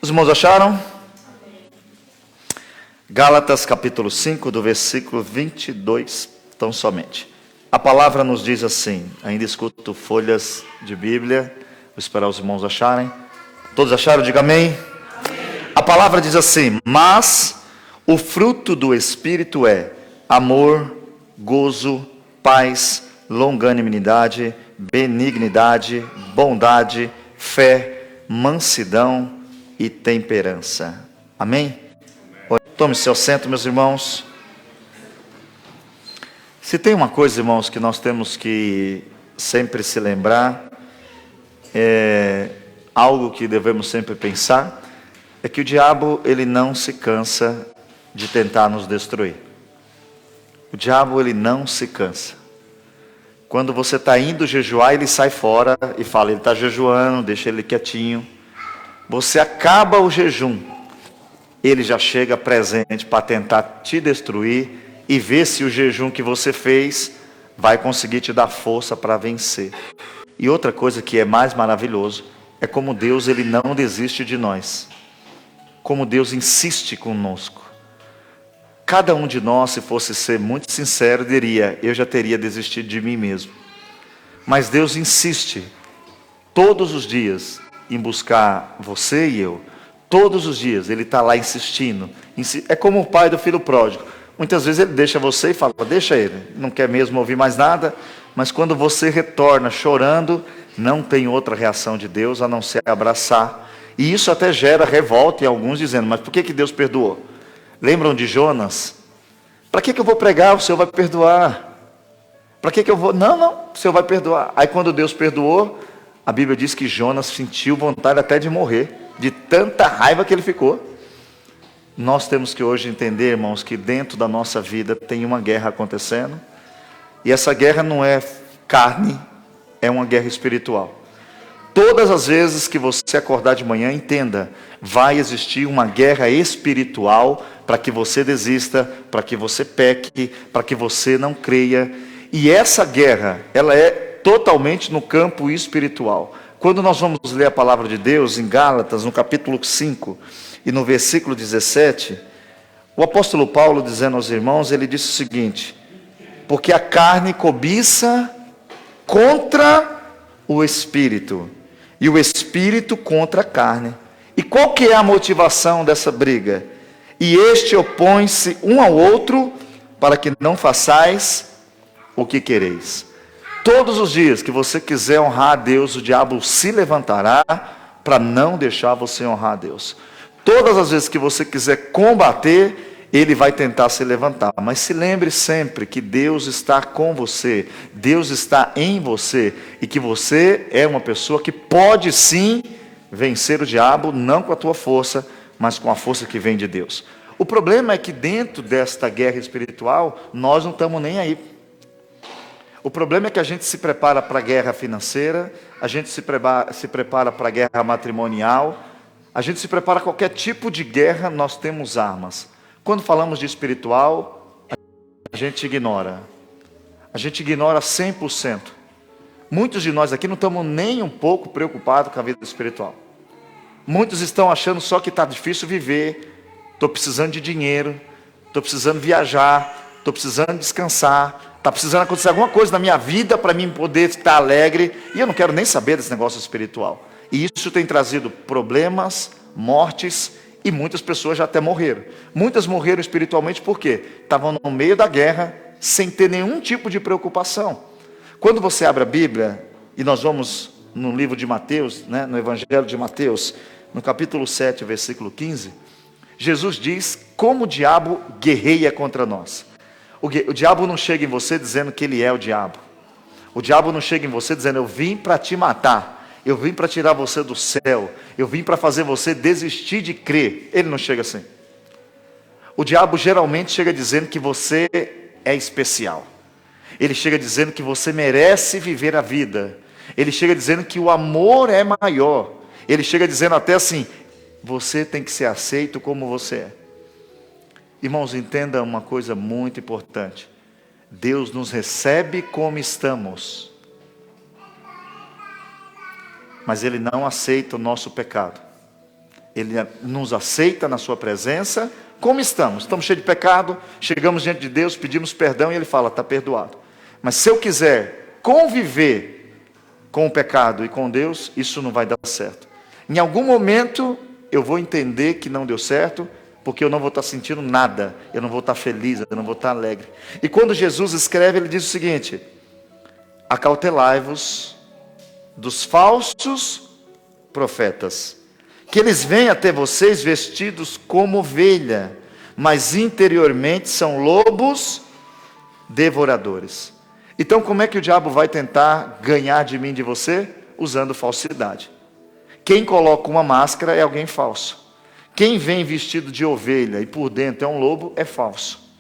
Os irmãos acharam? Gálatas capítulo 5, do versículo 22, tão somente. A palavra nos diz assim, ainda escuto folhas de Bíblia, vou esperar os irmãos acharem. Todos acharam? Diga amém. A palavra diz assim: mas o fruto do Espírito é amor, gozo, paz, longanimidade, benignidade, bondade, fé, mansidão e temperança. Amém? Tome seu assento, meus irmãos. Se tem uma coisa, irmãos, que nós temos que sempre se lembrar, algo que devemos sempre pensar, é que o diabo, ele não se cansa de tentar nos destruir. O diabo, ele não se cansa. Quando você está indo jejuar, ele sai fora e fala, ele está jejuando, deixa ele quietinho. Você acaba o jejum, ele já chega presente para tentar te destruir e ver se o jejum que você fez vai conseguir te dar força para vencer. E outra coisa que é mais maravilhoso é como Deus, ele não desiste de nós. Como Deus insiste conosco. Cada um de nós, se fosse ser muito sincero, diria, eu já teria desistido de mim mesmo. Mas Deus insiste todos os dias em buscar você e eu. Todos os dias Ele está lá insistindo. É como o pai do filho pródigo. Muitas vezes Ele deixa você e fala, deixa ele, não quer mesmo ouvir mais nada. Mas quando você retorna chorando, não tem outra reação de Deus a não ser abraçar. E isso até gera revolta em alguns, dizendo, mas por que Deus perdoou? Lembram de Jonas? Para que eu vou pregar? O Senhor vai perdoar. Para que eu vou? Não, o Senhor vai perdoar. Aí quando Deus perdoou, a Bíblia diz que Jonas sentiu vontade até de morrer, de tanta raiva que ele ficou. Nós temos que hoje entender, irmãos, que dentro da nossa vida tem uma guerra acontecendo. E essa guerra não é carne, é uma guerra espiritual. Todas as vezes que você acordar de manhã, entenda, vai existir uma guerra espiritual para que você desista, para que você peque, para que você não creia. E essa guerra, ela é totalmente no campo espiritual. Quando nós vamos ler a palavra de Deus em Gálatas, no capítulo 5 e no versículo 17, o apóstolo Paulo, dizendo aos irmãos, ele disse o seguinte: porque a carne cobiça contra o espírito, e o espírito contra a carne. E qual que é a motivação dessa briga? E este opõe-se um ao outro, para que não façais o que quereis. Todos os dias que você quiser honrar a Deus, o diabo se levantará para não deixar você honrar a Deus. Todas as vezes que você quiser combater, ele vai tentar se levantar. Mas se lembre sempre que Deus está com você, Deus está em você, e que você é uma pessoa que pode sim vencer o diabo, não com a tua força, mas com a força que vem de Deus. O problema é que dentro desta guerra espiritual, nós não estamos nem aí. O problema é que a gente se prepara para a guerra financeira, a gente se prepara para a guerra matrimonial, a gente se prepara para qualquer tipo de guerra, nós temos armas. Quando falamos de espiritual, a gente ignora. A gente ignora 100%. Muitos de nós aqui não estamos nem um pouco preocupados com a vida espiritual. Muitos estão achando só que está difícil viver, estou precisando de dinheiro, estou precisando viajar, estou precisando descansar, está precisando acontecer alguma coisa na minha vida para mim poder estar alegre, e eu não quero nem saber desse negócio espiritual. E isso tem trazido problemas, mortes, e muitas pessoas já até morreram. Muitas morreram espiritualmente por quê? Estavam no meio da guerra, sem ter nenhum tipo de preocupação. Quando você abre a Bíblia, e nós vamos no livro de Mateus, no Evangelho de Mateus, no capítulo 7, versículo 15, Jesus diz como o diabo guerreia contra nós. O diabo não chega em você dizendo que ele é o diabo. O diabo não chega em você dizendo, eu vim para te matar. Eu vim para tirar você do céu. Eu vim para fazer você desistir de crer. Ele não chega assim. O diabo geralmente chega dizendo que você é especial. Ele chega dizendo que você merece viver a vida. Ele chega dizendo que o amor é maior. Ele chega dizendo até assim, você tem que ser aceito como você é. Irmãos, entenda uma coisa muito importante. Deus nos recebe como estamos. Mas Ele não aceita o nosso pecado. Ele nos aceita na sua presença, como estamos. Estamos cheios de pecado, chegamos diante de Deus, pedimos perdão e Ele fala, está perdoado. Mas se eu quiser conviver com o pecado e com Deus, isso não vai dar certo. Em algum momento eu vou entender que não deu certo, porque eu não vou estar sentindo nada, eu não vou estar feliz, eu não vou estar alegre. E quando Jesus escreve, ele diz o seguinte: acautelai-vos dos falsos profetas, que eles vêm até vocês vestidos como ovelha, mas interiormente são lobos devoradores. Então como é que o diabo vai tentar ganhar de mim, de você? Usando falsidade. Quem coloca uma máscara é alguém falso. Quem vem vestido de ovelha e por dentro é um lobo, é falso.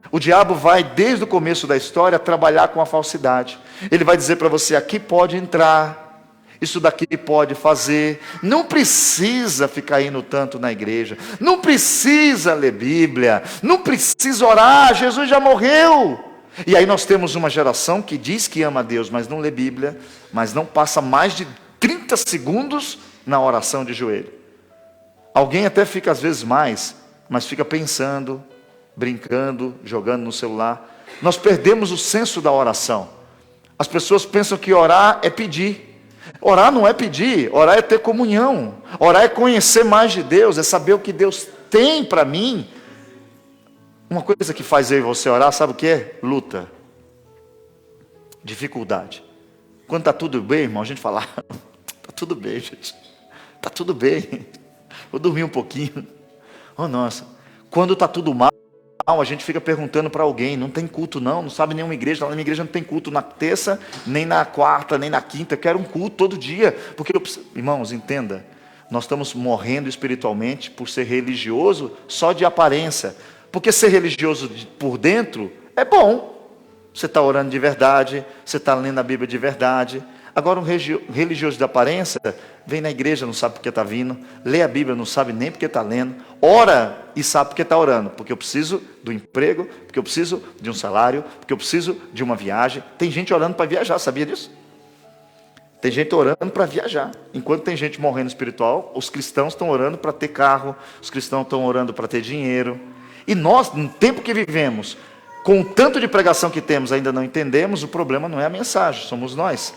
O diabo vai, desde o começo da história, trabalhar com a falsidade. Ele vai dizer para você, aqui pode entrar, isso daqui pode fazer. Não precisa ficar indo tanto na igreja. Não precisa ler Bíblia. Não precisa orar, Jesus já morreu. E aí nós temos uma geração que diz que ama a Deus, mas não lê Bíblia, mas não passa mais de 30 segundos na oração de joelho. Alguém até fica às vezes mais, mas fica pensando, brincando, jogando no celular. Nós perdemos o senso da oração. As pessoas pensam que orar é pedir. Orar não é pedir, orar é ter comunhão. Orar é conhecer mais de Deus, é saber o que Deus tem para mim. Uma coisa que faz eu e você orar, sabe o que é? Luta. Dificuldade. Quando está tudo bem, irmão, a gente fala, está tudo bem, gente. Está tudo bem. Vou dormir um pouquinho. Oh, nossa. Quando está tudo mal, a gente fica perguntando para alguém, não tem culto não sabe nenhuma igreja, na minha igreja não tem culto na terça, nem na quarta, nem na quinta, eu quero um culto todo dia, porque irmãos, entenda, nós estamos morrendo espiritualmente por ser religioso só de aparência, porque ser religioso por dentro é bom, você está orando de verdade, você está lendo a Bíblia de verdade. Agora um religioso de aparência, vem na igreja, não sabe porque está vindo, lê a Bíblia, não sabe nem porque está lendo, ora e sabe porque está orando, porque eu preciso do emprego, porque eu preciso de um salário, porque eu preciso de uma viagem. Tem gente orando para viajar, sabia disso? Tem gente orando para viajar, enquanto tem gente morrendo espiritual, os cristãos estão orando para ter carro, os cristãos estão orando para ter dinheiro, e nós, no tempo que vivemos, com o tanto de pregação que temos, ainda não entendemos, o problema não é a mensagem, somos nós.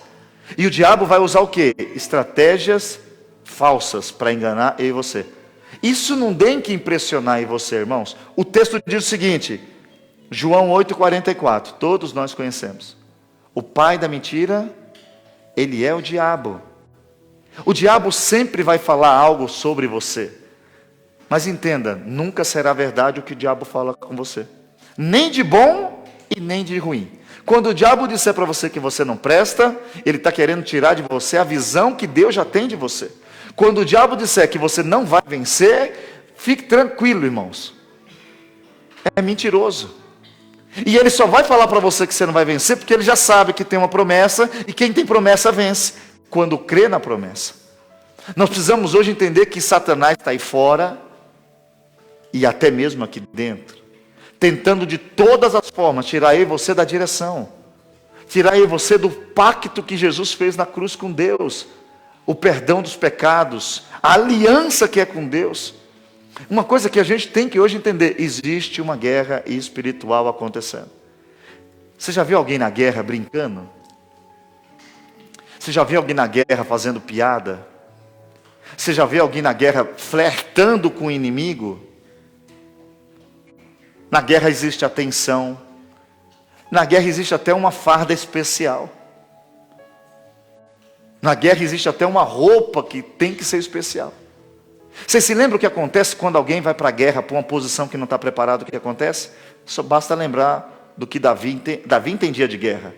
E o diabo vai usar o quê? Estratégias falsas para enganar eu e você. Isso não tem que impressionar em você, irmãos. O texto diz o seguinte, João 8,44, todos nós conhecemos. O pai da mentira, ele é o diabo. O diabo sempre vai falar algo sobre você. Mas entenda, nunca será verdade o que o diabo fala com você. Nem de bom e nem de ruim. Quando o diabo disser para você que você não presta, ele está querendo tirar de você a visão que Deus já tem de você. Quando o diabo disser que você não vai vencer, fique tranquilo, irmãos. É mentiroso. E ele só vai falar para você que você não vai vencer, porque ele já sabe que tem uma promessa, e quem tem promessa vence, quando crê na promessa. Nós precisamos hoje entender que Satanás está aí fora, e até mesmo aqui dentro, tentando de todas as formas tirar eu e você da direção, tirar eu e você do pacto que Jesus fez na cruz com Deus, o perdão dos pecados, a aliança que é com Deus. Uma coisa que a gente tem que hoje entender, existe uma guerra espiritual acontecendo. Você já viu alguém na guerra brincando? Você já viu alguém na guerra fazendo piada? Você já viu alguém na guerra flertando com o inimigo? Na guerra existe a tensão. Na guerra existe até uma farda especial. Na guerra existe até uma roupa que tem que ser especial. Vocês se lembram o que acontece quando alguém vai para a guerra, para uma posição que não está preparado? O que acontece? Só basta lembrar do que Davi entendia de guerra.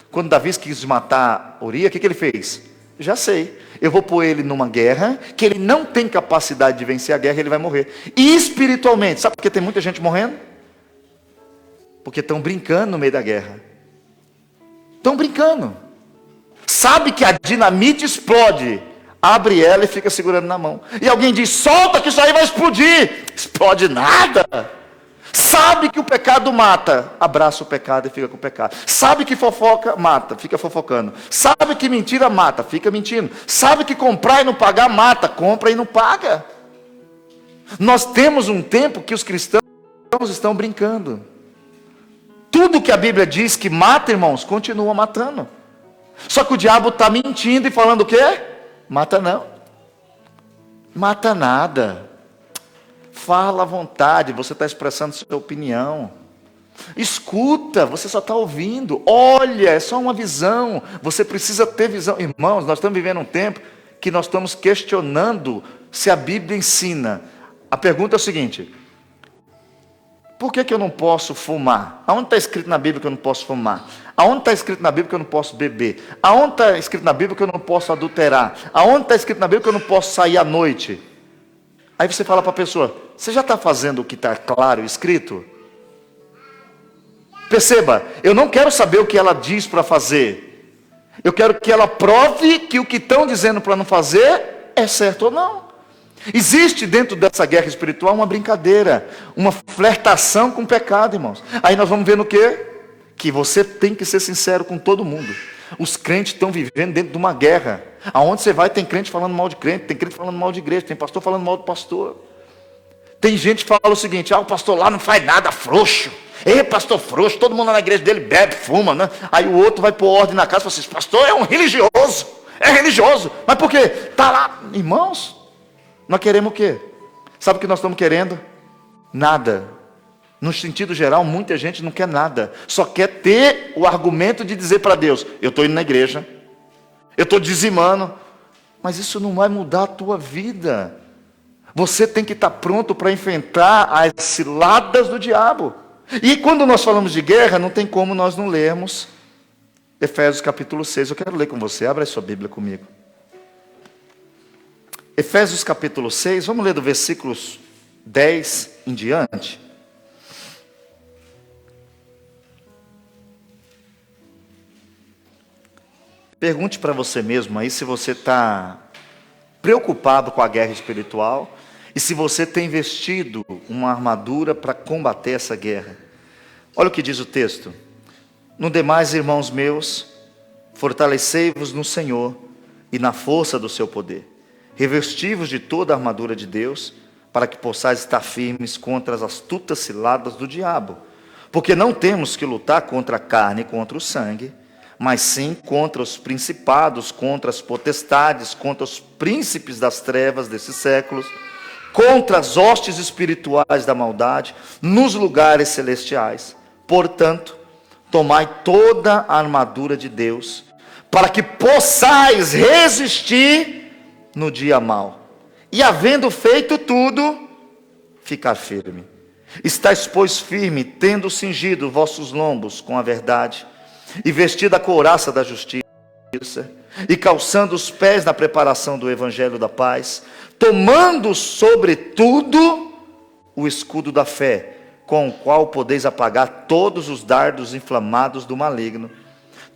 Quando Davi quis matar Urias, o que ele fez? Já sei, eu vou pôr ele numa guerra, que ele não tem capacidade de vencer a guerra, ele vai morrer. E espiritualmente, sabe por que tem muita gente morrendo? Porque estão brincando no meio da guerra. Estão brincando. Sabe que a dinamite explode. Abre ela e fica segurando na mão. E alguém diz, solta que isso aí vai explodir. Explode nada. Sabe que o pecado mata. Abraça o pecado e fica com o pecado. Sabe que fofoca mata. Fica fofocando. Sabe que mentira mata. Fica mentindo. Sabe que comprar e não pagar mata. Compra e não paga. Nós temos um tempo que os cristãos estão brincando. Tudo que a Bíblia diz que mata, irmãos, continua matando. Só que o diabo está mentindo e falando o quê? Mata não. Mata nada. Fala à vontade, você está expressando sua opinião. Escuta, você só está ouvindo. Olha, é só uma visão. Você precisa ter visão. Irmãos, nós estamos vivendo um tempo que nós estamos questionando se a Bíblia ensina. A pergunta é o seguinte: por que eu não posso fumar? Aonde está escrito na Bíblia que eu não posso fumar? Aonde está escrito na Bíblia que eu não posso beber? Aonde está escrito na Bíblia que eu não posso adulterar? Aonde está escrito na Bíblia que eu não posso sair à noite? Aí você fala para a pessoa: você já está fazendo o que está claro escrito? Perceba, eu não quero saber o que ela diz para fazer. Eu quero que ela prove que o que estão dizendo para não fazer é certo ou não. Existe dentro dessa guerra espiritual uma brincadeira, uma flertação com o pecado, irmãos. Aí nós vamos ver no quê? Que você tem que ser sincero com todo mundo. Os crentes estão vivendo dentro de uma guerra. Aonde você vai tem crente falando mal de crente, tem crente falando mal de igreja, tem pastor falando mal do pastor. Tem gente que fala o seguinte: o pastor lá não faz nada, frouxo. Ei, pastor frouxo, todo mundo na igreja dele bebe, fuma, né? Aí o outro vai pôr ordem na casa e fala assim: pastor é um religioso, é religioso. Mas por quê? Está lá. Irmãos, nós queremos o quê? Sabe o que nós estamos querendo? Nada. No sentido geral, muita gente não quer nada. Só quer ter o argumento de dizer para Deus: eu estou indo na igreja, eu estou dizimando. Mas isso não vai mudar a tua vida. Você tem que estar pronto para enfrentar as ciladas do diabo. E quando nós falamos de guerra, não tem como nós não lermos Efésios capítulo 6. Eu quero ler com você, abra a sua Bíblia comigo. Efésios capítulo 6, vamos ler do versículos 10 em diante. Pergunte para você mesmo aí se você está preocupado com a guerra espiritual e se você tem vestido uma armadura para combater essa guerra. Olha o que diz o texto: no demais, irmãos meus, fortalecei-vos no Senhor e na força do seu poder. Revesti-vos de toda a armadura de Deus, para que possais estar firmes contra as astutas ciladas do diabo. Porque não temos que lutar contra a carne e contra o sangue, mas sim contra os principados, contra as potestades, contra os príncipes das trevas desses séculos, contra as hostes espirituais da maldade nos lugares celestiais. Portanto, tomai toda a armadura de Deus, para que possais resistir no dia mau, e havendo feito tudo, ficar firme. Estais, pois, firme, tendo cingido vossos lombos com a verdade, e vestido a couraça da justiça, e calçando os pés na preparação do evangelho da paz, tomando sobretudo o escudo da fé, com o qual podeis apagar todos os dardos inflamados do maligno.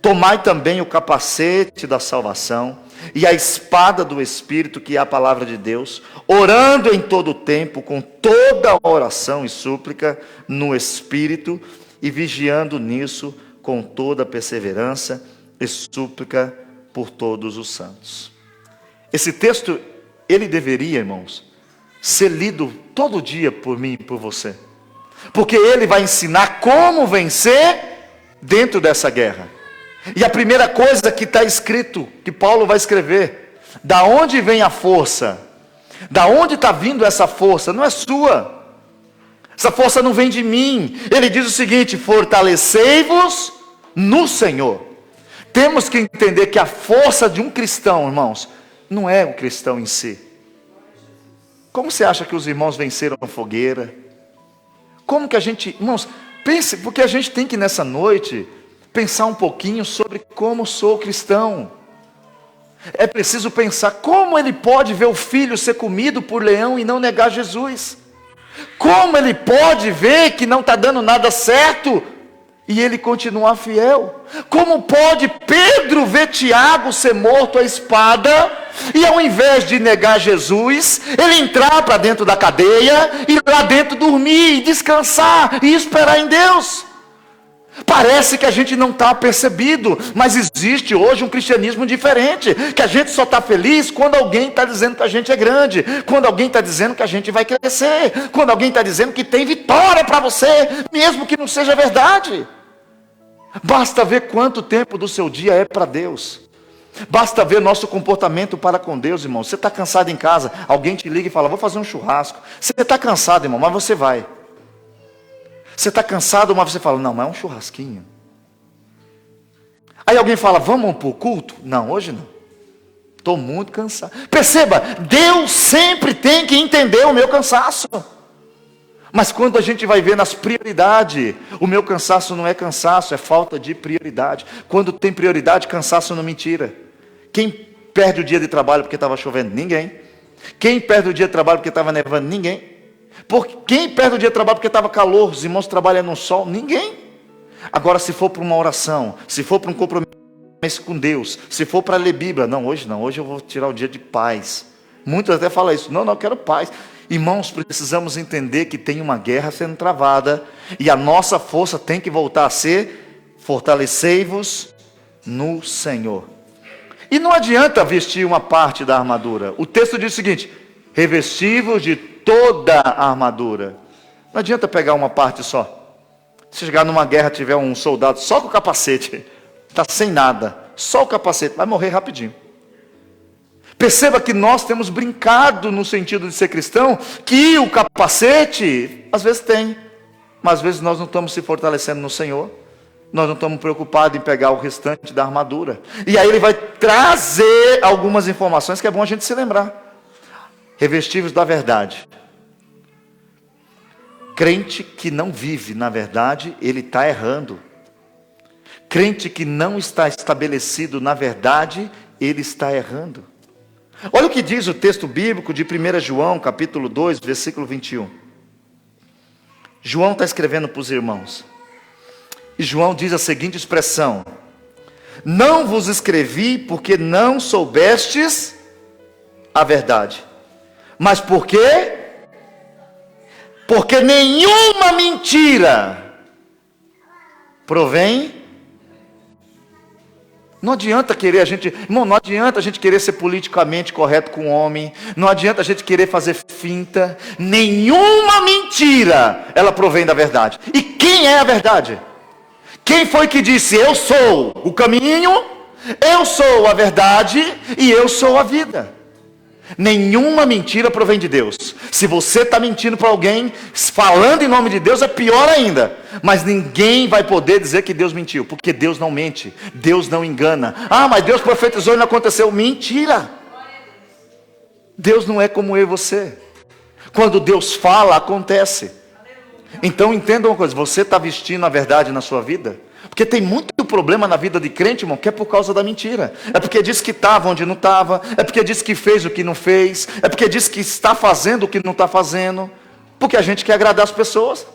Tomai também o capacete da salvação e a espada do Espírito, que é a palavra de Deus, orando em todo o tempo, com toda a oração e súplica no Espírito, e vigiando nisso com toda a perseverança e súplica por todos os santos. Esse texto, ele deveria, irmãos, ser lido todo dia por mim e por você, porque ele vai ensinar como vencer dentro dessa guerra. E a primeira coisa que está escrito, que Paulo vai escrever: da onde vem a força? Da onde está vindo essa força? Não é sua. Essa força não vem de mim. Ele diz o seguinte: fortalecei-vos no Senhor. Temos que entender que a força de um cristão, irmãos, não é o cristão em si. Como você acha que os irmãos venceram a fogueira? Como que a gente, irmãos, pense, porque a gente tem que nessa noite pensar um pouquinho sobre como sou cristão. É preciso pensar como ele pode ver o filho ser comido por leão e não negar Jesus. Como ele pode ver que não está dando nada certo e ele continuar fiel? Como pode Pedro ver Tiago ser morto à espada e ao invés de negar Jesus, ele entrar para dentro da cadeia e lá dentro dormir, descansar e esperar em Deus? Parece que a gente não está percebido, mas existe hoje um cristianismo diferente, que a gente só está feliz quando alguém está dizendo que a gente é grande, quando alguém está dizendo que a gente vai crescer, quando alguém está dizendo que tem vitória para você, mesmo que não seja verdade. Basta ver quanto tempo do seu dia é para Deus. Basta ver nosso comportamento para com Deus, irmão. Você está cansado em casa, alguém te liga e fala, vou fazer um churrasco. Você está cansado, irmão, mas você vai. Você está cansado, mas você fala, não, mas é um churrasquinho. Aí alguém fala, vamos para o culto? Não, hoje não. Estou muito cansado. Perceba, Deus sempre tem que entender o meu cansaço. Mas quando a gente vai ver nas prioridades, o meu cansaço não é cansaço, é falta de prioridade. Quando tem prioridade, cansaço não me tira. Quem perde o dia de trabalho porque estava chovendo? Ninguém. Quem perde o dia de trabalho porque estava nevando? Ninguém. Quem perde o dia de trabalho porque estava calor? Os irmãos trabalham no sol? Ninguém. Agora, se for para uma oração, se for para um compromisso com Deus, se for para ler Bíblia, não, hoje eu vou tirar o dia de paz. Muitos até falam isso, não, eu quero paz. Irmãos, precisamos entender que tem uma guerra sendo travada, e a nossa força tem que voltar a ser, fortalecei-vos no Senhor. E não adianta vestir uma parte da armadura. O texto diz o seguinte, revesti-vos de toda a armadura. Não adianta pegar uma parte só. Se chegar numa guerra, tiver um soldado só com o capacete, está sem nada, só o capacete, vai morrer rapidinho. Perceba que nós temos brincado no sentido de ser cristão, que o capacete, às vezes tem, mas às vezes nós não estamos se fortalecendo no Senhor, nós não estamos preocupados em pegar o restante da armadura. E aí ele vai trazer algumas informações que é bom a gente se lembrar. Revestivos da verdade. Crente que não vive na verdade, ele está errando. Crente que não está estabelecido na verdade, ele está errando. Olha o que diz o texto bíblico de 1 João, capítulo 2, versículo 21. João está escrevendo para os irmãos. E João diz a seguinte expressão: não vos escrevi porque não soubestes a verdade. Mas por quê? Porque nenhuma mentira provém. Não adianta querer irmão, não adianta a gente querer ser politicamente correto com o homem, não adianta a gente querer fazer finta, nenhuma mentira, ela provém da verdade. E quem é a verdade? Quem foi que disse, eu sou o caminho, eu sou a verdade e eu sou a vida? Nenhuma mentira provém de Deus. Se você está mentindo para alguém, falando em nome de Deus, é pior ainda. Mas ninguém vai poder dizer que Deus mentiu, porque Deus não mente, Deus não engana. Ah, mas Deus profetizou e não aconteceu. Mentira. Deus não é como eu e você. Quando Deus fala, acontece. Então entenda uma coisa, você está vestindo a verdade na sua vida? Porque tem muito problema na vida de crente, irmão, que é por causa da mentira. É porque diz que estava onde não estava, é porque diz que fez o que não fez, é porque diz que está fazendo o que não está fazendo, porque a gente quer agradar as pessoas.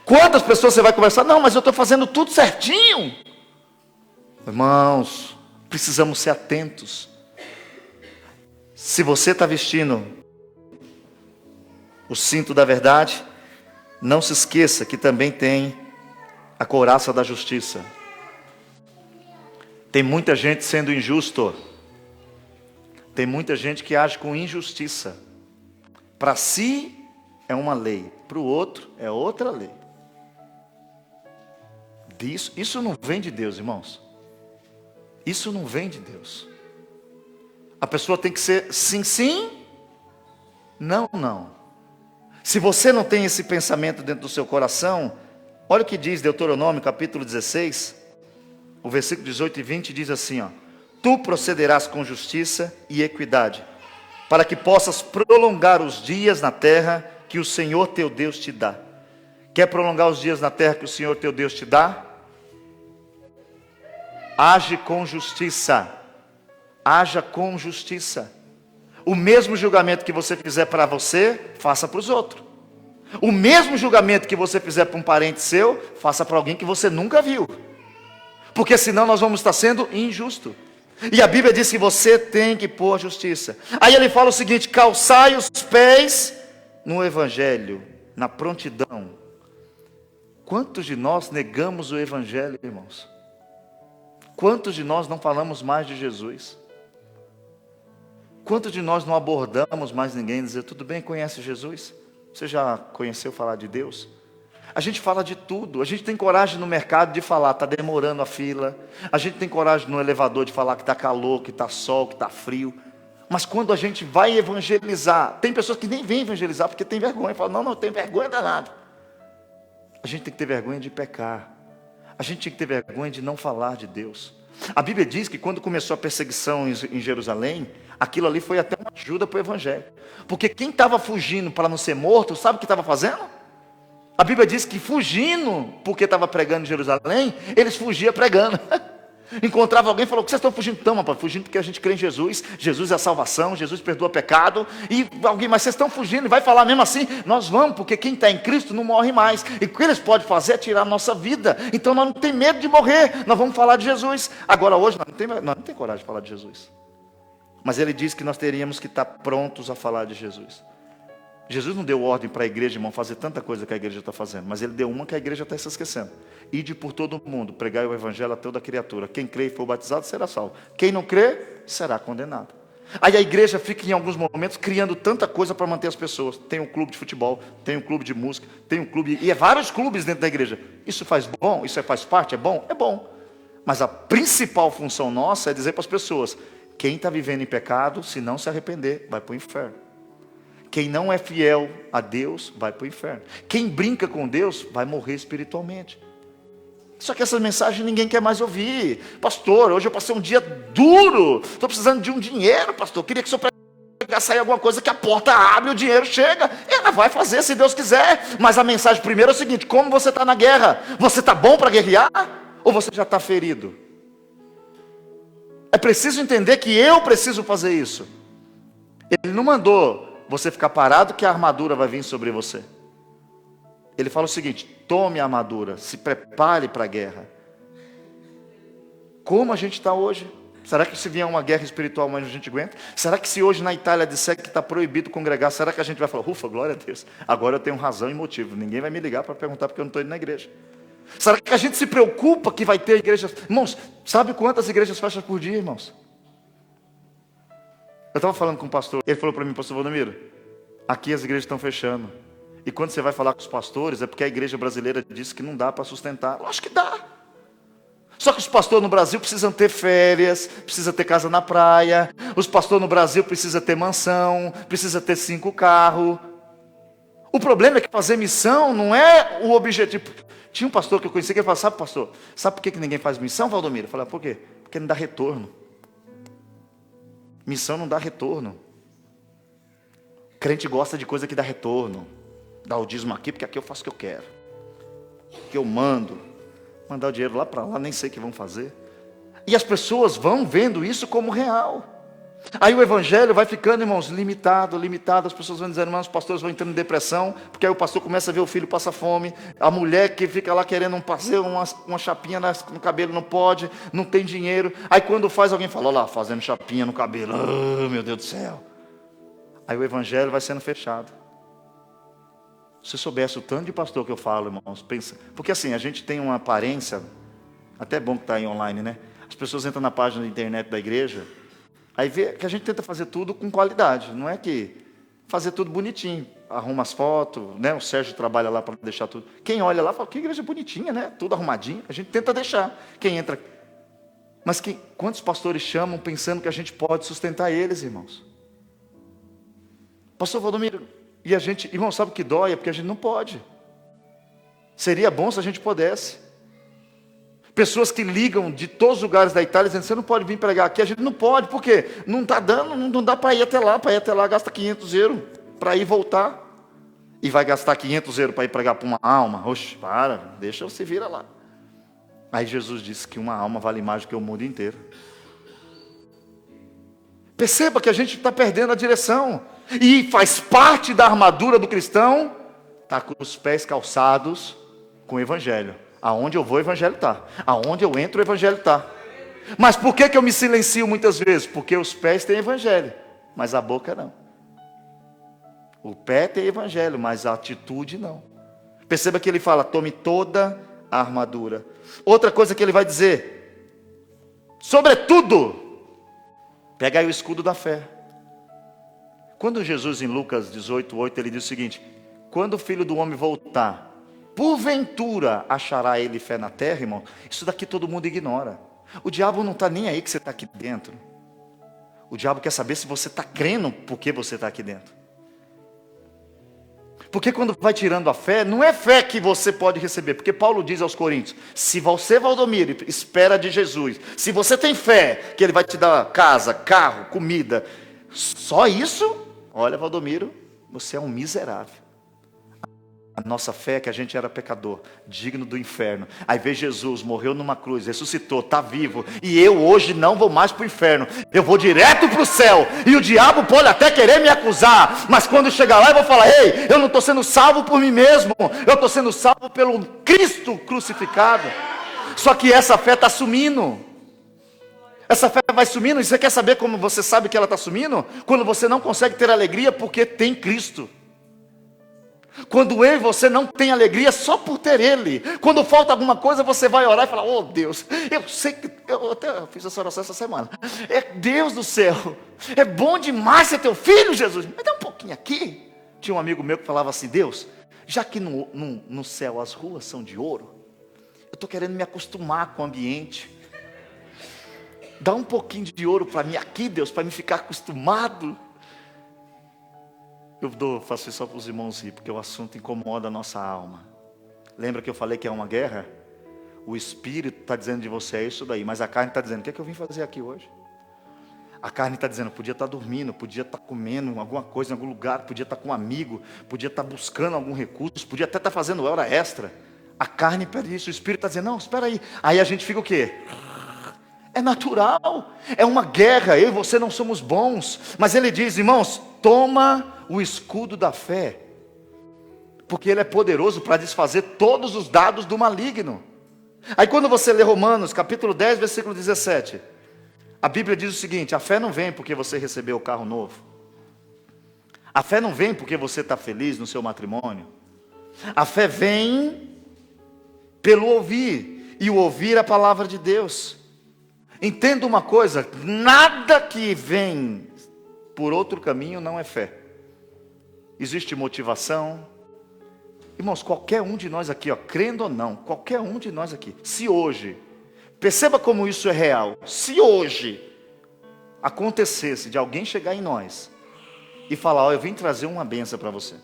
Quantas pessoas você vai conversar? Não, mas eu estou fazendo tudo certinho. Irmãos, precisamos ser atentos. Se você está vestindo o cinto da verdade, não se esqueça que também tem a couraça da justiça. Tem muita gente sendo injusto. Tem muita gente que age com injustiça. Para si é uma lei, para o outro é outra lei. Isso não vem de Deus, irmãos. Isso não vem de Deus. A pessoa tem que ser sim, sim, não, não. Se você não tem esse pensamento dentro do seu coração, olha o que diz Deuteronômio capítulo 16, o versículo 18 e 20 diz assim, ó: tu procederás com justiça e equidade, para que possas prolongar os dias na terra que o Senhor teu Deus te dá. Quer prolongar os dias na terra que o Senhor teu Deus te dá? Age com justiça. Haja com justiça. O mesmo julgamento que você fizer para você, faça para os outros. O mesmo julgamento que você fizer para um parente seu, faça para alguém que você nunca viu. Porque senão nós vamos estar sendo injustos. E a Bíblia diz que você tem que pôr justiça. Aí ele fala o seguinte: calçai os pés no Evangelho, na prontidão. Quantos de nós negamos o Evangelho, irmãos? Quantos de nós não falamos mais de Jesus? Quantos de nós não abordamos mais ninguém e dizer, tudo bem, conhece Jesus? Você já conheceu falar de Deus? A gente fala de tudo, a gente tem coragem no mercado de falar, está demorando a fila. A gente tem coragem no elevador de falar que está calor, que está sol, que está frio. Mas quando a gente vai evangelizar, tem pessoas que nem vêm evangelizar porque tem vergonha. Falam, não, tem vergonha danada. A gente tem que ter vergonha de pecar. A gente tinha que ter vergonha de não falar de Deus. A Bíblia diz que quando começou a perseguição em Jerusalém, aquilo ali foi até uma ajuda para o Evangelho. Porque quem estava fugindo para não ser morto, sabe o que estava fazendo? A Bíblia diz que fugindo, porque estava pregando em Jerusalém, eles fugiam pregando. Encontrava alguém e falou, o que vocês estão fugindo? Estão, rapaz, fugindo porque a gente crê em Jesus. Jesus é a salvação, Jesus perdoa pecado. E alguém, mas vocês estão fugindo, e vai falar mesmo assim? Nós vamos, porque quem está em Cristo não morre mais. E o que eles podem fazer é tirar a nossa vida. Então nós não temos medo de morrer, nós vamos falar de Jesus. Agora hoje nós não temos coragem de falar de Jesus. Mas ele diz que nós teríamos que estar prontos a falar de Jesus. Jesus não deu ordem para a igreja, irmão, fazer tanta coisa que a igreja está fazendo, mas ele deu uma que a igreja está se esquecendo. Ide por todo mundo, pregai o evangelho a toda criatura. Quem crê e for batizado será salvo. Quem não crê, será condenado. Aí a igreja fica em alguns momentos criando tanta coisa para manter as pessoas. Tem um clube de futebol, tem um clube de música, tem um clube, e é vários clubes dentro da igreja. Isso faz bom? Isso faz parte? É bom? É bom. Mas a principal função nossa é dizer para as pessoas, quem está vivendo em pecado, se não se arrepender, vai para o inferno. Quem não é fiel a Deus, vai para o inferno. Quem brinca com Deus, vai morrer espiritualmente. Só que essa mensagem ninguém quer mais ouvir. Pastor, hoje eu passei um dia duro. Estou precisando de um dinheiro, pastor. Queria que o senhor pregasse aí alguma coisa que a porta abre e o dinheiro chega. Ela vai fazer, se Deus quiser. Mas a mensagem primeiro é o seguinte, como você está na guerra? Você está bom para guerrear? Ou você já está ferido? É preciso entender que eu preciso fazer isso. Ele não mandou você ficar parado que a armadura vai vir sobre você. Ele fala o seguinte, tome a armadura, se prepare para a guerra. Como a gente está hoje? Será que se vier uma guerra espiritual, mas a gente aguenta? Será que se hoje na Itália disser que está proibido congregar, será que a gente vai falar, ufa, glória a Deus, agora eu tenho razão e motivo, ninguém vai me ligar para perguntar porque eu não estou indo na igreja. Será que a gente se preocupa que vai ter igrejas? Irmãos, sabe quantas igrejas fecham por dia, irmãos? Eu estava falando com um pastor, ele falou para mim, pastor Valdomiro, aqui as igrejas estão fechando. E quando você vai falar com os pastores, é porque a igreja brasileira disse que não dá para sustentar. Lógico que dá. Só que os pastores no Brasil precisam ter férias, precisam ter casa na praia. Os pastores no Brasil precisam ter mansão, precisam ter 5 carros. O problema é que fazer missão não é o objetivo. Tinha um pastor que eu conheci que ele falava, sabe pastor, sabe por que ninguém faz missão, Valdomiro? Eu falei, por quê? Porque não dá retorno. Missão não dá retorno. Crente gosta de coisa que dá retorno. Dá o dízimo aqui, porque aqui eu faço o que eu quero. Que eu mando. Mandar o dinheiro lá para lá, nem sei o que vão fazer. E as pessoas vão vendo isso como real. Aí o evangelho vai ficando, irmãos, limitado. As pessoas vão dizendo, irmãos, os pastores vão entrando em depressão, porque aí o pastor começa a ver o filho passar fome. A mulher que fica lá querendo fazer uma chapinha no cabelo, não pode, não tem dinheiro. Aí quando faz, alguém fala, olha lá, fazendo chapinha no cabelo. Oh, meu Deus do céu. Aí o evangelho vai sendo fechado. Se você soubesse o tanto de pastor que eu falo, irmãos, pensa. Porque assim, a gente tem uma aparência, até bom que está aí online, né? As pessoas entram na página da internet da igreja, aí vê que a gente tenta fazer tudo com qualidade. Não é que fazer tudo bonitinho. Arruma as fotos, né? O Sérgio trabalha lá para deixar tudo. Quem olha lá fala, que igreja bonitinha, né? Tudo arrumadinho. A gente tenta deixar. Quem entra... Mas quantos pastores chamam pensando que a gente pode sustentar eles, irmãos? Pastor Valdomiro... E a gente, irmão, sabe o que dói? É porque a gente não pode. Seria bom se a gente pudesse. Pessoas que ligam de todos os lugares da Itália dizendo, você não pode vir pregar aqui. A gente não pode, por quê? Não está dando, não dá para ir até lá. Para ir até lá gasta 500 euros para ir e voltar. E vai gastar 500 euros para ir pregar para uma alma. Oxe, deixa eu se vira lá. Aí Jesus disse que uma alma vale mais do que o mundo inteiro. Perceba que a gente está perdendo a direção. E faz parte da armadura do cristão estar com os pés calçados com o evangelho. Aonde eu vou, o evangelho está. Aonde eu entro, o evangelho está. Mas por que eu me silencio muitas vezes? Porque os pés têm evangelho, mas a boca não. O pé tem evangelho, mas a atitude não. Perceba que ele fala, tome toda a armadura. Outra coisa que ele vai dizer, sobretudo, pega aí o escudo da fé. Quando Jesus em Lucas 18:8, ele diz o seguinte, quando o Filho do Homem voltar, porventura achará ele fé na terra, irmão? Isso daqui todo mundo ignora. O diabo não está nem aí que você está aqui dentro. O diabo quer saber se você está crendo porque você está aqui dentro. Porque quando vai tirando a fé, não é fé que você pode receber. Porque Paulo diz aos Coríntios, se você, Valdomiro, espera de Jesus, se você tem fé que Ele vai te dar casa, carro, comida, só isso, olha, Valdomiro, você é um miserável. A nossa fé é que a gente era pecador, digno do inferno. Aí vê Jesus, morreu numa cruz, ressuscitou, está vivo. E eu hoje não vou mais para o inferno. Eu vou direto para o céu. E o diabo pode até querer me acusar. Mas quando chegar lá eu vou falar, ei, eu não estou sendo salvo por mim mesmo. Eu estou sendo salvo pelo Cristo crucificado. Só que essa fé está sumindo. Essa fé vai sumindo. E você quer saber como você sabe que ela está sumindo? Quando você não consegue ter alegria porque tem Cristo. Quando eu e você não tem alegria só por ter Ele. Quando falta alguma coisa, você vai orar e falar, oh Deus, eu sei que, eu até fiz essa oração essa semana. É Deus do céu, é bom demais ser teu filho, Jesus. Me dá um pouquinho aqui. Tinha um amigo meu que falava assim, Deus, já que no céu as ruas são de ouro, eu estou querendo me acostumar com o ambiente. Dá um pouquinho de ouro para mim aqui, Deus, para me ficar acostumado. Faço isso só para os irmãos rir, porque o assunto incomoda a nossa alma. Lembra que eu falei que é uma guerra? O Espírito está dizendo de você, é isso daí, mas a carne está dizendo, o que é que eu vim fazer aqui hoje? A carne está dizendo, podia estar dormindo, podia estar comendo alguma coisa em algum lugar, podia estar com um amigo, podia estar buscando algum recurso, podia até estar fazendo hora extra. A carne pede isso, o Espírito está dizendo, não, espera aí. Aí a gente fica o quê? É natural, é uma guerra, eu e você não somos bons. Mas ele diz, irmãos, toma o escudo da fé, porque ele é poderoso para desfazer todos os dados do maligno. Aí quando você lê Romanos, capítulo 10, versículo 17, a Bíblia diz o seguinte, a fé não vem porque você recebeu o carro novo. A fé não vem porque você está feliz no seu matrimônio. A fé vem pelo ouvir, e o ouvir a palavra de Deus. Entenda uma coisa, nada que vem por outro caminho não é fé. Existe motivação. Irmãos, qualquer um de nós aqui, crendo ou não, qualquer um de nós aqui, se hoje, perceba como isso é real, se hoje acontecesse de alguém chegar em nós e falar, eu vim trazer uma benção para você,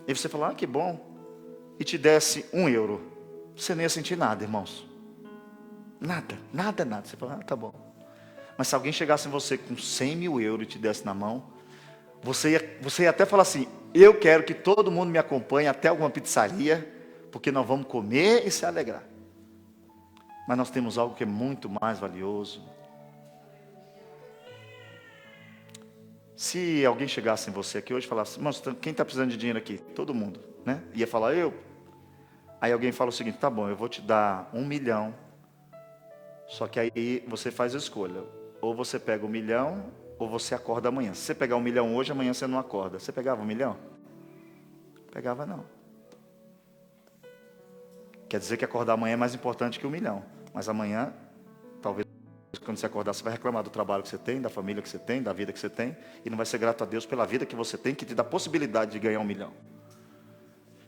e você falar, que bom, e te desse €1, você nem ia sentir nada, irmãos. Nada. Você fala, tá bom. Mas se alguém chegasse em você com 100 mil euros e te desse na mão, você ia até falar assim, eu quero que todo mundo me acompanhe até alguma pizzaria, porque nós vamos comer e se alegrar. Mas nós temos algo que é muito mais valioso. Se alguém chegasse em você aqui hoje e falasse, irmãos, quem está precisando de dinheiro aqui? Todo mundo, né? Ia falar, eu. Aí alguém fala o seguinte, tá bom, eu vou te dar 1 milhão, só que aí você faz a escolha, ou você pega 1 milhão, ou você acorda amanhã. Se você pegar 1 milhão hoje, amanhã você não acorda. Você pegava 1 milhão? Pegava não. Quer dizer que acordar amanhã é mais importante que 1 milhão. Mas amanhã, talvez quando você acordar, você vai reclamar do trabalho que você tem, da família que você tem, da vida que você tem, e não vai ser grato a Deus pela vida que você tem, que te dá a possibilidade de ganhar 1 milhão.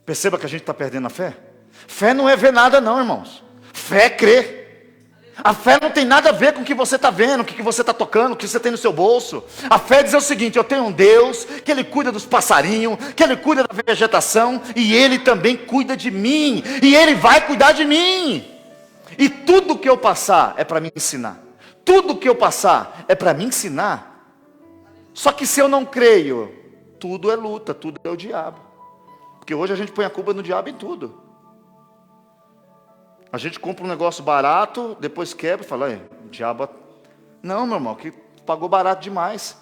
Perceba que a gente está perdendo a fé. Fé não é ver nada não, irmãos. Fé é crer. A fé não tem nada a ver com o que você está vendo, o que você está tocando, o que você tem no seu bolso. A fé diz o seguinte, eu tenho um Deus, que Ele cuida dos passarinhos, que Ele cuida da vegetação, e Ele também cuida de mim, e Ele vai cuidar de mim. E tudo que eu passar é para me ensinar. Tudo que eu passar é para me ensinar. Só que se eu não creio, tudo é luta, tudo é o diabo. Porque hoje a gente põe a culpa no diabo em tudo. A gente compra um negócio barato, depois quebra e fala, o diabo... Não, meu irmão, que pagou barato demais.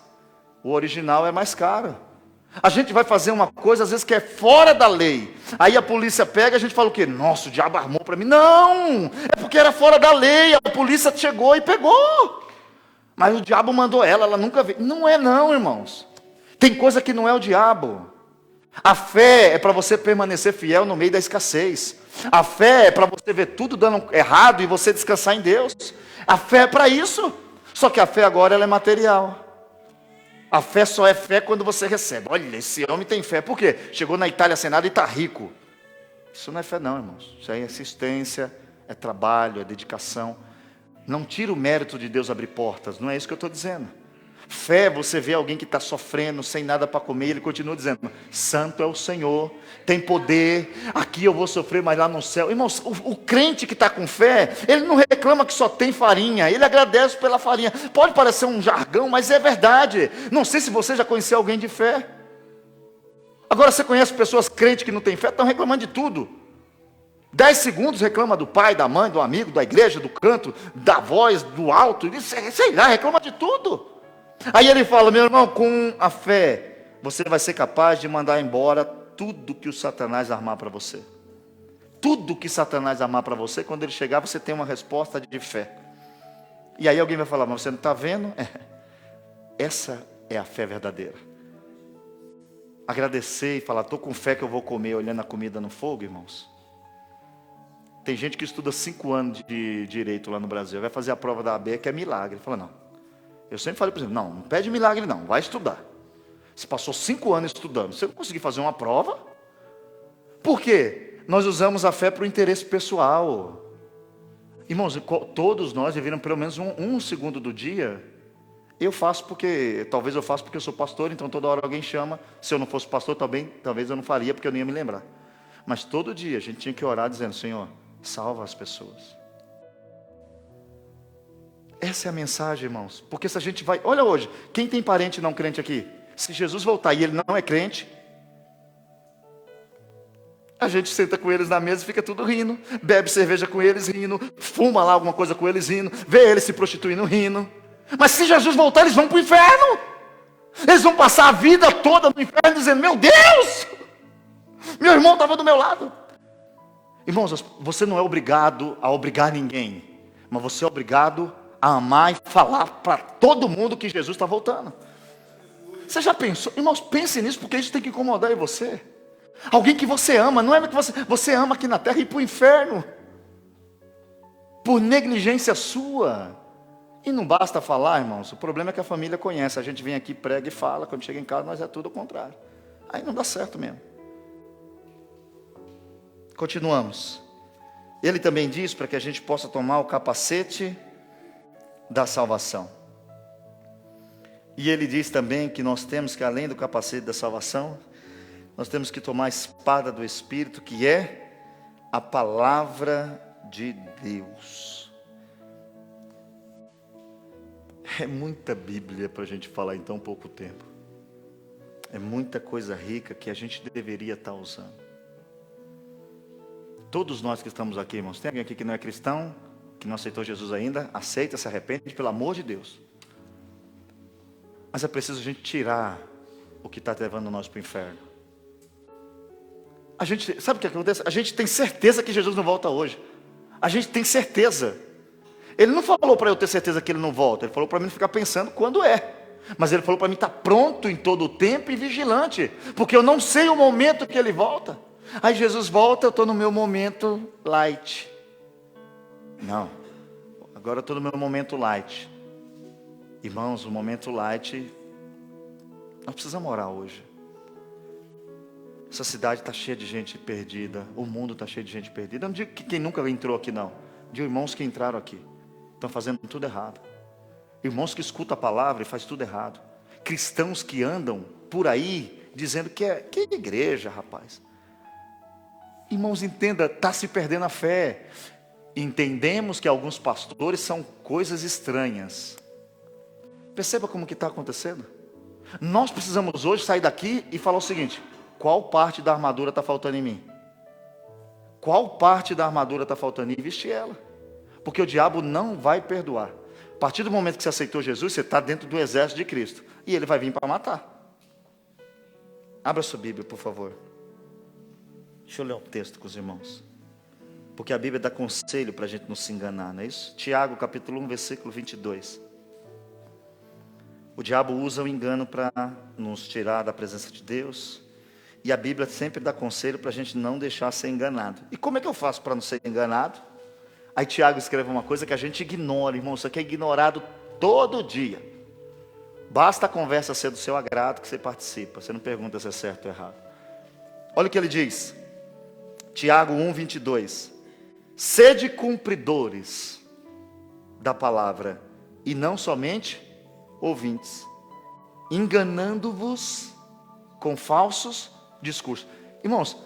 O original é mais caro. A gente vai fazer uma coisa, às vezes, que é fora da lei. Aí a polícia pega e a gente fala o quê? Nossa, o diabo armou para mim. Não, é porque era fora da lei. A polícia chegou e pegou. Mas o diabo mandou ela nunca veio. Não é não, irmãos. Tem coisa que não é o diabo. A fé é para você permanecer fiel no meio da escassez. A fé é para você ver tudo dando errado e você descansar em Deus. A fé é para isso. Só que a fé agora ela é material. A fé só é fé quando você recebe. Olha, esse homem tem fé. Por quê? Chegou na Itália Senado e está rico. Isso não é fé não, irmãos. Isso aí é assistência, é trabalho, é dedicação. Não tira o mérito de Deus abrir portas. Não é isso que eu estou dizendo. Fé, você vê alguém que está sofrendo, sem nada para comer, ele continua dizendo, santo é o Senhor, tem poder, aqui eu vou sofrer, mas lá no céu. Irmãos, o crente que está com fé, ele não reclama que só tem farinha, ele agradece pela farinha. Pode parecer um jargão, mas é verdade. Não sei se você já conheceu alguém de fé. Agora você conhece pessoas crentes que não têm fé, estão reclamando de tudo. 10 segundos reclama do pai, da mãe, do amigo, da igreja, do canto, da voz, do alto, sei lá, reclama de tudo. Aí ele fala, meu irmão, com a fé, você vai ser capaz de mandar embora tudo que o Satanás armar para você. Tudo que Satanás armar para você, quando ele chegar, você tem uma resposta de fé. E aí alguém vai falar, mas você não está vendo? Essa é a fé verdadeira. Agradecer e falar, estou com fé que eu vou comer, olhando a comida no fogo, irmãos. Tem gente que estuda 5 anos de direito lá no Brasil, vai fazer a prova da AB, que é milagre. Ele fala, não. Eu sempre falei para ele, não pede milagre não, vai estudar. Você passou 5 anos estudando, você não conseguiu fazer uma prova? Por quê? Nós usamos a fé para o interesse pessoal. Irmãos, todos nós deveríamos pelo menos um segundo do dia. Talvez eu faça porque eu sou pastor, então toda hora alguém chama. Se eu não fosse pastor também, talvez eu não faria, porque eu não ia me lembrar. Mas todo dia a gente tinha que orar dizendo, Senhor, salva as pessoas. Essa é a mensagem, irmãos. Porque se a gente vai... Olha hoje, quem tem parente não crente aqui? Se Jesus voltar e ele não é crente, a gente senta com eles na mesa e fica tudo rindo. Bebe cerveja com eles rindo. Fuma lá alguma coisa com eles rindo. Vê eles se prostituindo rindo. Mas se Jesus voltar, eles vão para o inferno. Eles vão passar a vida toda no inferno dizendo, meu Deus, meu irmão estava do meu lado. Irmãos, você não é obrigado a obrigar ninguém. Mas você é obrigado a amar e falar para todo mundo que Jesus está voltando. Você já pensou? Irmãos, pense nisso, porque isso tem que incomodar em você. Alguém que você ama, não é que você ama aqui na terra e ir para o inferno. Por negligência sua. E não basta falar, irmãos, o problema é que a família conhece. A gente vem aqui, prega e fala, quando chega em casa nós é tudo o contrário. Aí não dá certo mesmo. Continuamos. Ele também diz para que a gente possa tomar o capacete da salvação. E ele diz também que nós temos que, além do capacete da salvação, nós temos que tomar a espada do Espírito, que é a palavra de Deus. É muita Bíblia para a gente falar em tão pouco tempo. É muita coisa rica que a gente deveria estar usando. Todos nós que estamos aqui, irmãos, tem alguém aqui que não é cristão, que não aceitou Jesus ainda? Aceita, se arrepende, pelo amor de Deus. Mas é preciso a gente tirar o que está levando nós para o inferno. Sabe o que acontece? A gente tem certeza que Jesus não volta hoje. A gente tem certeza. Ele não falou para eu ter certeza que ele não volta. Ele falou para mim não ficar pensando quando é. Mas ele falou para mim estar pronto em todo o tempo e vigilante. Porque eu não sei o momento que ele volta. Aí Jesus volta, eu estou no meu momento light. Não. Agora eu estou no meu momento light. Irmãos, o momento light, nós precisamos orar hoje. Essa cidade está cheia de gente perdida. O mundo está cheio de gente perdida. Eu não digo que quem nunca entrou aqui, não. Digo irmãos que entraram aqui. Estão fazendo tudo errado. Irmãos que escutam a palavra e fazem tudo errado. Cristãos que andam por aí dizendo que é igreja, rapaz. Irmãos, entenda, está se perdendo a fé. Entendemos que alguns pastores são coisas estranhas. Perceba como que está acontecendo. Nós precisamos hoje sair daqui e falar o seguinte: qual parte da armadura está faltando em mim? Qual parte da armadura está faltando em mim? Vestir ela. Porque o diabo não vai perdoar. A partir do momento que você aceitou Jesus, você está dentro do exército de Cristo. E ele vai vir para matar. Abra sua Bíblia, por favor. Deixa eu ler um texto com os irmãos. Porque a Bíblia dá conselho para a gente não se enganar, não é isso? Tiago, capítulo 1, versículo 22. O diabo usa o engano para nos tirar da presença de Deus. E a Bíblia sempre dá conselho para a gente não deixar ser enganado. E como é que eu faço para não ser enganado? Aí Tiago escreve uma coisa que a gente ignora, irmão. Isso aqui é ignorado todo dia. Basta a conversa ser do seu agrado que você participa. Você não pergunta se é certo ou errado. Olha o que ele diz. Tiago 1:22. Sede cumpridores da palavra e não somente ouvintes, enganando-vos com falsos discursos. Irmãos,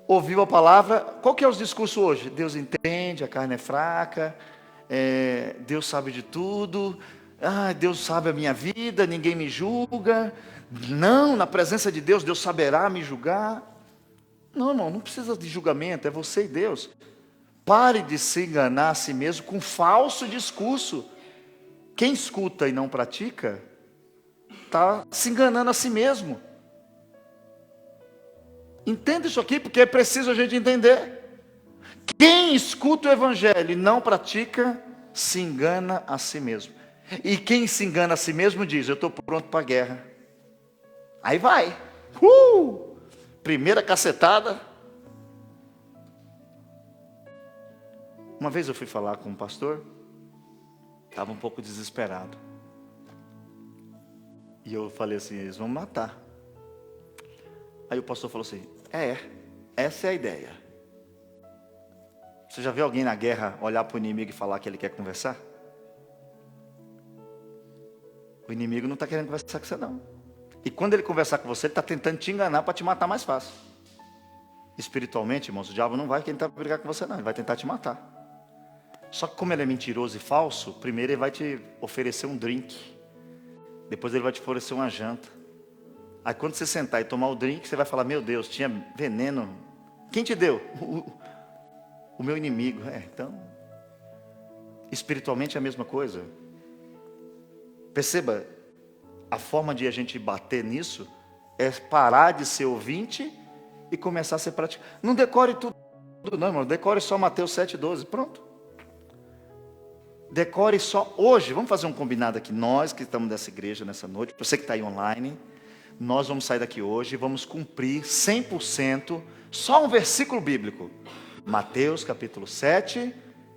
ouviu a palavra, qual que é os discursos hoje? Deus entende, a carne é fraca, Deus sabe de tudo, Deus sabe a minha vida, ninguém me julga. Não, na presença de Deus, Deus saberá me julgar. Não, irmão, não precisa de julgamento, é você e Deus. Pare de se enganar a si mesmo com falso discurso. Quem escuta e não pratica, está se enganando a si mesmo. Entenda isso aqui, porque é preciso a gente entender. Quem escuta o Evangelho e não pratica, se engana a si mesmo. E quem se engana a si mesmo diz, eu estou pronto para a guerra. Aí vai. Primeira cacetada. Uma vez eu fui falar com um pastor, estava um pouco desesperado. E eu falei assim, eles vão matar. Aí o pastor falou assim, essa é a ideia. Você já viu alguém na guerra olhar para o inimigo e falar que ele quer conversar? O inimigo não está querendo conversar com você não. E quando ele conversar com você, ele está tentando te enganar para te matar mais fácil. Espiritualmente, irmãos, o diabo não vai tentar brigar com você não, ele vai tentar te matar. Só que como ele é mentiroso e falso, primeiro ele vai te oferecer um drink. Depois ele vai te oferecer uma janta. Aí quando você sentar e tomar o drink, você vai falar, meu Deus, tinha veneno. Quem te deu? O meu inimigo. Então, espiritualmente é a mesma coisa. Perceba, a forma de a gente bater nisso é parar de ser ouvinte e começar a ser praticante. Não decore tudo não, irmão. Decore só Mateus 7,12. Pronto. Decore só hoje. Vamos fazer um combinado aqui. Nós que estamos nessa igreja nessa noite, você que está aí online, nós vamos sair daqui hoje e vamos cumprir 100% só um versículo bíblico. Mateus capítulo 7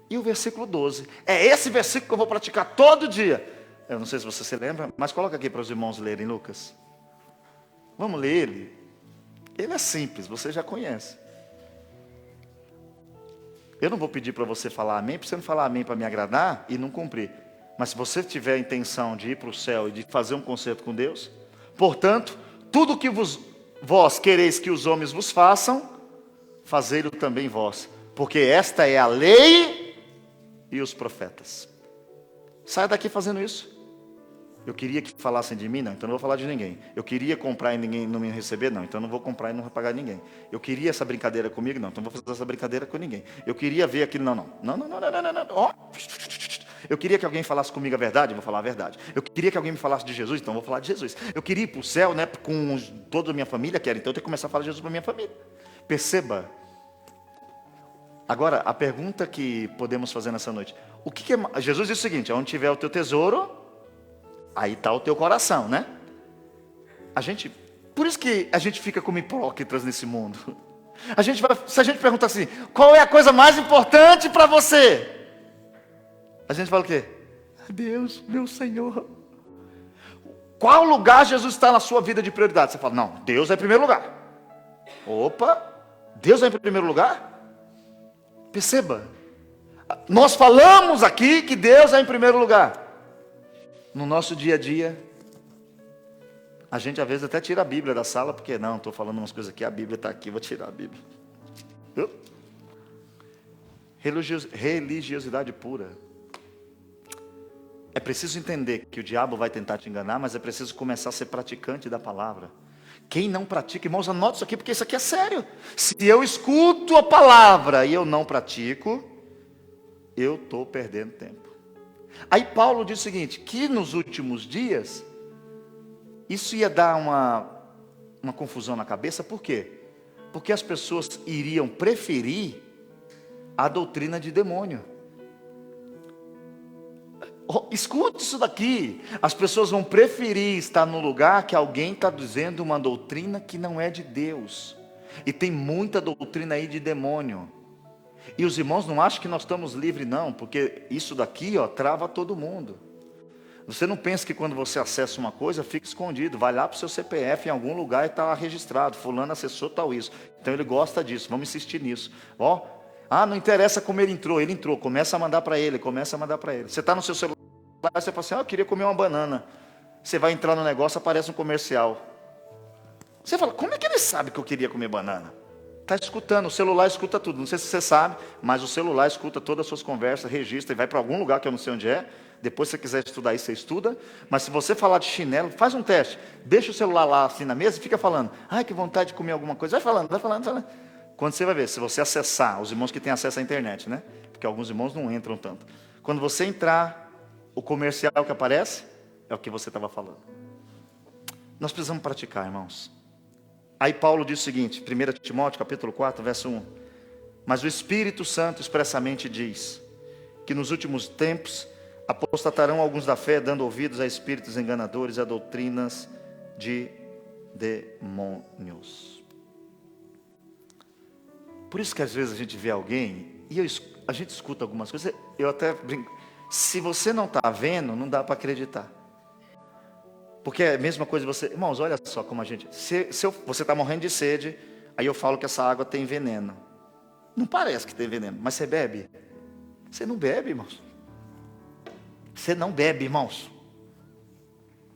e o versículo 12. É esse versículo que eu vou praticar todo dia. Eu não sei se você se lembra, mas coloca aqui para os irmãos lerem, Lucas. Vamos ler ele. Ele é simples, você já conhece. Eu não vou pedir para você falar amém, para você não falar amém para me agradar e não cumprir. Mas se você tiver a intenção de ir para o céu e de fazer um concerto com Deus, portanto, tudo que vós quereis que os homens vos façam, fazei-lo também vós. Porque esta é a lei e os profetas. Saia daqui fazendo isso. Eu queria que falassem de mim, não, então não vou falar de ninguém. Eu queria comprar e ninguém não me receber, não, então não vou comprar e não vou pagar ninguém. Eu queria essa brincadeira comigo, não, então não vou fazer essa brincadeira com ninguém. Eu queria ver aquilo, não. Ó. Eu queria que alguém falasse comigo a verdade, eu vou falar a verdade. Eu queria que alguém me falasse de Jesus, então eu vou falar de Jesus. Eu queria ir para o céu, né, com toda a minha família, então eu tenho que começar a falar de Jesus para a minha família. Perceba. Agora, a pergunta que podemos fazer nessa noite. O que é... Jesus diz o seguinte, onde tiver o teu tesouro, aí está o teu coração, né? Por isso que a gente fica como hipócritas nesse mundo. Se a gente perguntar assim, qual é a coisa mais importante para você? A gente fala o quê? Deus, meu Senhor. Qual lugar Jesus está na sua vida de prioridade? Você fala, não, Deus é em primeiro lugar. Opa, Deus é em primeiro lugar? Perceba, nós falamos aqui que Deus é em primeiro lugar. No nosso dia a dia, a gente às vezes até tira a Bíblia da sala, porque não, estou falando umas coisas aqui, a Bíblia está aqui, vou tirar a Bíblia. Religiosidade pura. É preciso entender que o diabo vai tentar te enganar, mas é preciso começar a ser praticante da palavra. Quem não pratica, irmãos, anote isso aqui, porque isso aqui é sério. Se eu escuto a palavra e eu não pratico, eu estou perdendo tempo. Aí Paulo diz o seguinte, que nos últimos dias, isso ia dar uma confusão na cabeça, por quê? Porque as pessoas iriam preferir a doutrina de demônio. escute isso daqui. As pessoas vão preferir estar no lugar que alguém está dizendo uma doutrina que não é de Deus. E tem muita doutrina aí de demônio. E os irmãos não acham que nós estamos livres, não, porque isso daqui, trava todo mundo. Você não pensa que quando você acessa uma coisa, fica escondido. Vai lá para o seu CPF em algum lugar e está lá registrado. Fulano acessou tal isso. Então ele gosta disso, vamos insistir nisso. Não interessa como ele entrou. Começa a mandar para ele, Você está no seu celular, você fala assim, eu queria comer uma banana. Você vai entrar no negócio, aparece um comercial. Você fala, como é que ele sabe que eu queria comer banana? Está escutando, o celular escuta tudo. Não sei se você sabe, mas o celular escuta todas as suas conversas, registra e vai para algum lugar que eu não sei onde é. Depois, se você quiser estudar isso, você estuda. Mas se você falar de chinelo, faz um teste. Deixa o celular lá assim na mesa e fica falando. Ai, que vontade de comer alguma coisa. Vai falando. Quando você vai ver, se você acessar, os irmãos que têm acesso à internet, né? Porque alguns irmãos não entram tanto. Quando você entrar, o comercial que aparece é o que você estava falando. Nós precisamos praticar, irmãos. Aí Paulo diz o seguinte, 1 Timóteo capítulo 4, verso 1. Mas o Espírito Santo expressamente diz que nos últimos tempos apostatarão alguns da fé, dando ouvidos a espíritos enganadores e a doutrinas de demônios. Por isso que às vezes a gente vê alguém, e a gente escuta algumas coisas, eu até brinco, se você não está vendo, não dá para acreditar. Porque é a mesma coisa você... Irmãos, olha só como a gente... você está morrendo de sede, aí eu falo que essa água tem veneno. Não parece que tem veneno, mas você bebe? Você não bebe, irmãos. Você não bebe, irmãos.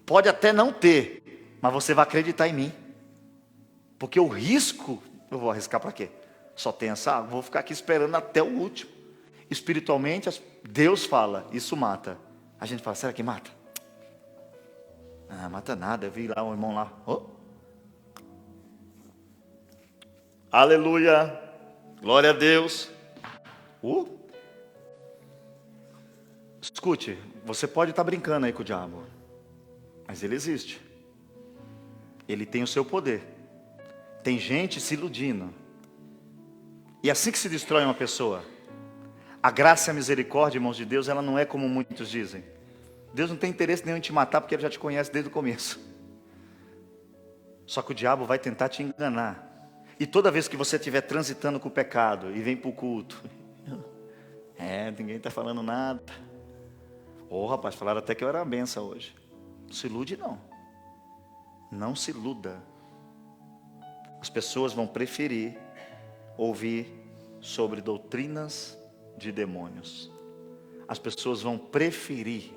Pode até não ter, mas você vai acreditar em mim. Porque o risco... Eu vou arriscar para quê? Só tem essa água, vou ficar aqui esperando até o último. Espiritualmente, Deus fala, isso mata. A gente fala, será que mata? Mata nada, eu vi lá um irmão lá. Aleluia, glória a Deus. Escute, você pode estar brincando aí com o diabo, mas ele existe. Ele tem o seu poder. Tem gente se iludindo. E assim que se destrói uma pessoa, a graça e a misericórdia, irmãos de Deus, ela não é como muitos dizem. Deus não tem interesse nenhum em te matar, porque Ele já te conhece desde o começo. Só que o diabo vai tentar te enganar. E toda vez que você estiver transitando com o pecado e vem para o culto, ninguém está falando nada. Rapaz, falaram até que eu era uma benção hoje. Não se ilude não. Não se iluda. As pessoas vão preferir ouvir sobre doutrinas de demônios. As pessoas vão preferir.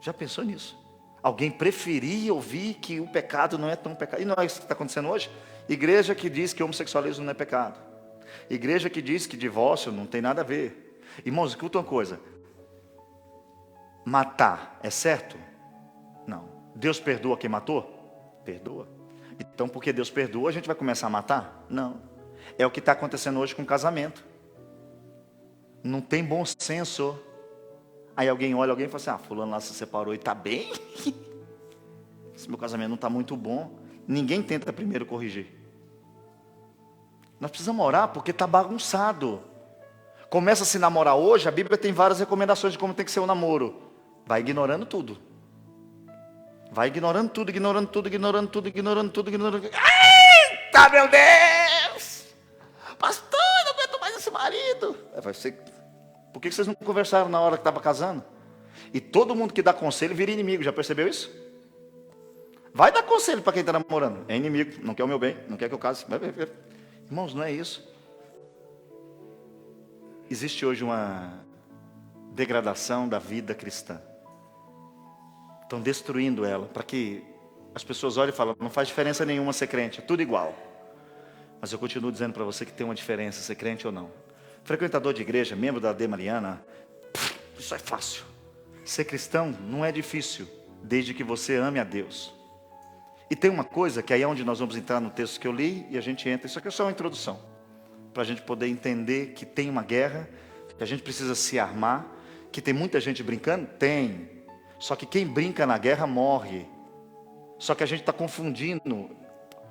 Já pensou nisso? Alguém preferir ouvir que o pecado não é tão pecado. E não é isso que está acontecendo hoje? Igreja que diz que homossexualismo não é pecado. Igreja que diz que divórcio não tem nada a ver. Irmãos, escuta uma coisa. Matar é certo? Não. Deus perdoa quem matou? Perdoa. Então, porque Deus perdoa, a gente vai começar a matar? Não. É o que está acontecendo hoje com o casamento. Não tem bom senso. Aí alguém olha, alguém fala assim, fulano lá se separou e está bem? Esse meu casamento não está muito bom. Ninguém tenta primeiro corrigir. Nós precisamos orar porque está bagunçado. Começa a se namorar hoje, a Bíblia tem várias recomendações de como tem que ser o namoro. Vai ignorando tudo. Vai ignorando tudo. Eita, meu Deus! Pastor, eu não aguento mais esse marido. Por que vocês não conversaram na hora que estava casando? E todo mundo que dá conselho vira inimigo, já percebeu isso? Vai dar conselho para quem está namorando. É inimigo, não quer o meu bem, não quer que eu case. Irmãos, não é isso. Existe hoje uma degradação da vida cristã. Estão destruindo ela, para que as pessoas olhem e falem, não faz diferença nenhuma ser crente, é tudo igual. Mas eu continuo dizendo para você que tem uma diferença ser crente ou não. Frequentador de igreja, membro da AD Mariana, isso é fácil. Ser cristão não é difícil, desde que você ame a Deus. E tem uma coisa, que aí é onde nós vamos entrar no texto que eu li, e a gente entra, isso aqui é só uma introdução, para a gente poder entender que tem uma guerra, que a gente precisa se armar, que tem muita gente brincando? Tem. Só que quem brinca na guerra morre. Só que a gente está confundindo.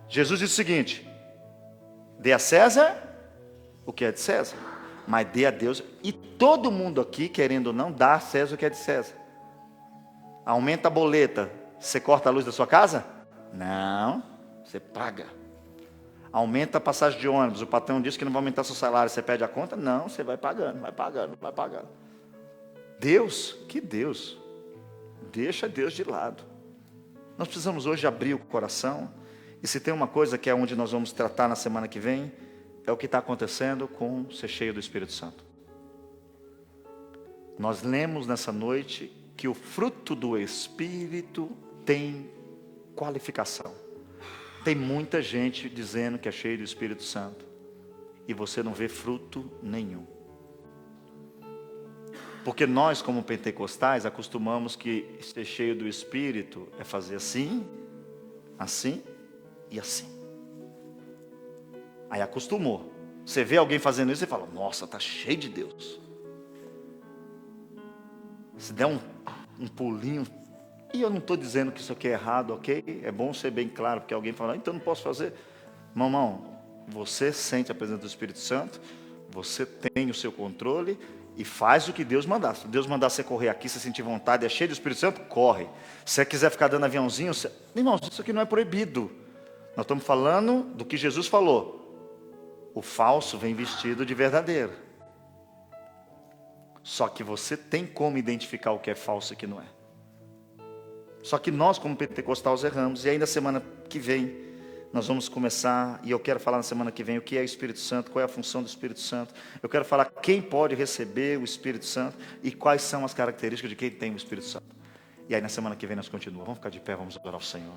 Jesus disse o seguinte, dê a César o que é de César. mas dê a Deus. E todo mundo aqui, querendo ou não, dá a César o que é de César. Aumenta a boleta, você corta a luz da sua casa? Não, você paga. Aumenta a passagem de ônibus, o patrão diz que não vai aumentar seu salário, você pede a conta? Não, você vai pagando, vai pagando, vai pagando. Deus, que Deus, deixa Deus de lado. Nós precisamos hoje abrir o coração, e se tem uma coisa que é onde nós vamos tratar na semana que vem, é o que está acontecendo com ser cheio do Espírito Santo. Nós lemos nessa noite que o fruto do Espírito tem qualificação. Tem muita gente dizendo que é cheio do Espírito Santo, e você não vê fruto nenhum. Porque nós, como pentecostais, acostumamos que ser cheio do Espírito é fazer assim, assim e assim. Aí acostumou. Você vê alguém fazendo isso e fala, nossa, está cheio de Deus. Se der um pulinho, e eu não estou dizendo que isso aqui é errado, ok? É bom ser bem claro, porque alguém fala, então não posso fazer. Irmão, você sente a presença do Espírito Santo, você tem o seu controle e faz o que Deus mandar. Se Deus mandar você correr aqui, você sentir vontade, é cheio do Espírito Santo, corre. Se você quiser ficar dando aviãozinho, irmãos, isso aqui não é proibido. Nós estamos falando do que Jesus falou. O falso vem vestido de verdadeiro. Só que você tem como identificar o que é falso e o que não é. Só que nós, como pentecostais, erramos. E aí na semana que vem, nós vamos começar, e eu quero falar na semana que vem o que é o Espírito Santo, qual é a função do Espírito Santo. Eu quero falar quem pode receber o Espírito Santo e quais são as características de quem tem o Espírito Santo. E aí na semana que vem nós continuamos. Vamos ficar de pé, vamos orar ao Senhor.